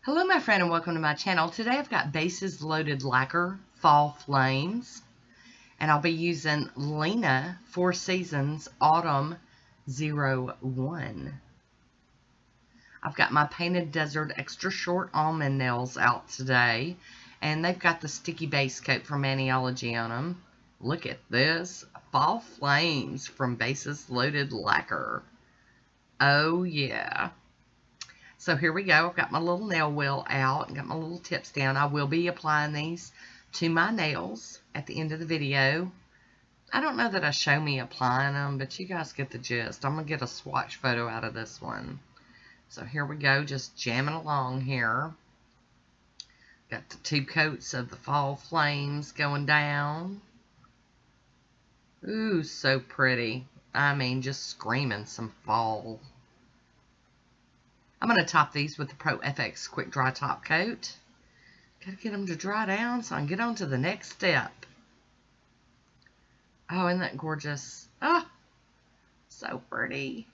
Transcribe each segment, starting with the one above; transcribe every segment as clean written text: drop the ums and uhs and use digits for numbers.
Hello my friend and welcome to my channel. Today I've got Bases Loaded Lacquer Fall Flames and I'll be using Lina 4 Seasons Autumn 01. I've got my Painted Desert Extra Short Almond Nails out today and they've got the sticky base coat from Maniology on them. Look at this, Fall Flames from Bases Loaded Lacquer. Oh yeah. So here we go. I've got my little nail wheel out and got my little tips down. I will be applying these to my nails at the end of the video. I don't know that I show me applying them, but you guys get the gist. I'm going to get a swatch photo out of this one. So here we go, just jamming along here. Got the 2 coats of the Fall Flames going down. Ooh, so pretty. I mean, just screaming some fall. I'm going to top these with the Pro FX Quick Dry Top Coat. Got to get them to dry down so I can get on to the next step. Oh, isn't that gorgeous? Oh, so pretty.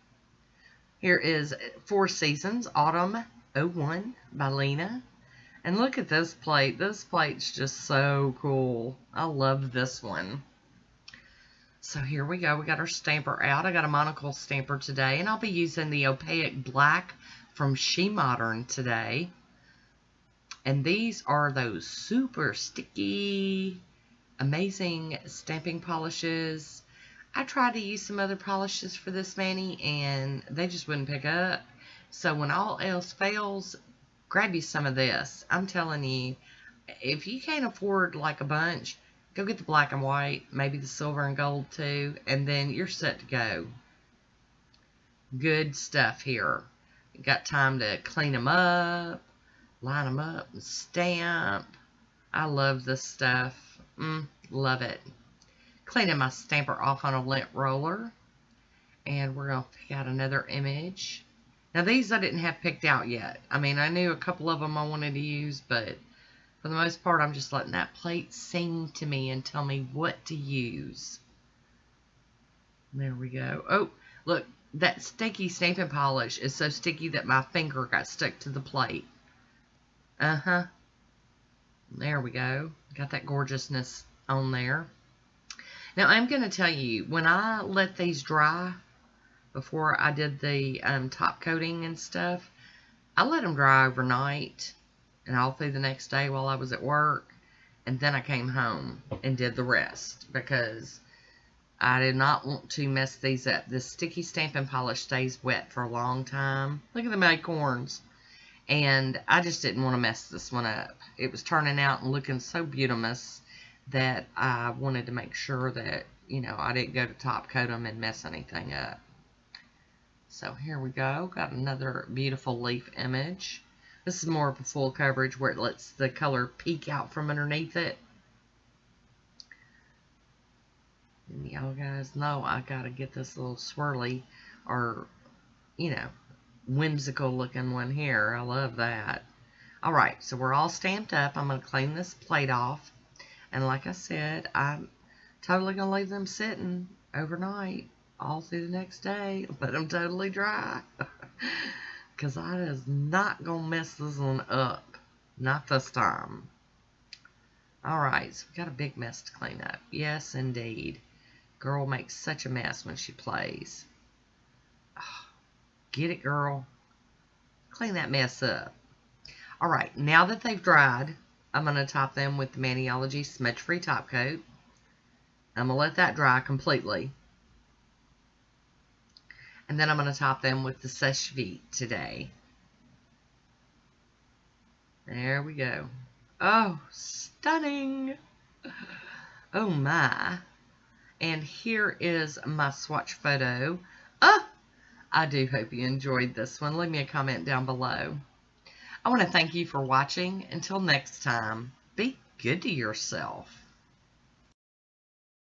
Here is 4 Seasons Autumn 01 by Lina. And look at this plate. This plate's just so cool. I love this one. So here we go. We got our stamper out. I got a Monocle stamper today. And I'll be using the Opaque Black from She Modern today. And these are those super sticky, amazing stamping polishes. I tried to use some other polishes for this mani and they just wouldn't pick up. So when all else fails, grab you some of this. I'm telling you, if you can't afford like a bunch, go get the black and white, maybe the silver and gold too, and then you're set to go. Good stuff here. Got time to clean them up, line them up, and stamp. I love this stuff. Love it. Cleaning my stamper off on a lint roller. And we're going to pick out another image. Now these I didn't have picked out yet. I mean, I knew a couple of them I wanted to use, but for the most part, I'm just letting that plate sing to me and tell me what to use. There we go. Oh, look. That sticky stamping polish is so sticky that my finger got stuck to the plate. There we go. Got that gorgeousness on there. Now, I'm going to tell you, when I let these dry before I did the top coating and stuff, I let them dry overnight and all through the next day while I was at work. And then I came home and did the rest because I did not want to mess these up. This sticky stamping polish stays wet for a long time. Look at the acorns. And I just didn't want to mess this one up. It was turning out and looking so beautiful that I wanted to make sure that, you know, I didn't go to top coat them and mess anything up. So here we go. Got another beautiful leaf image. This is more of a full coverage where it lets the color peek out from underneath it. And y'all guys know I gotta get this little swirly or, you know, whimsical looking one here. I love that. Alright, so we're all stamped up. I'm going to clean this plate off. And like I said, I'm totally going to leave them sitting overnight all through the next day. Let them totally dry. Because I is not going to mess this one up. Not this time. Alright, so we got a big mess to clean up. Yes, indeed. Girl makes such a mess when she plays. Oh, get it, girl. Clean that mess up. Alright, now that they've dried, I'm going to top them with the Maniology Smudge Free Top Coat. I'm going to let that dry completely. And then I'm going to top them with the Sèche Vite today. There we go. Oh, stunning. Oh my. And here is my swatch photo. Oh, I do hope you enjoyed this one. Leave me a comment down below. I want to thank you for watching. Until next time, be good to yourself.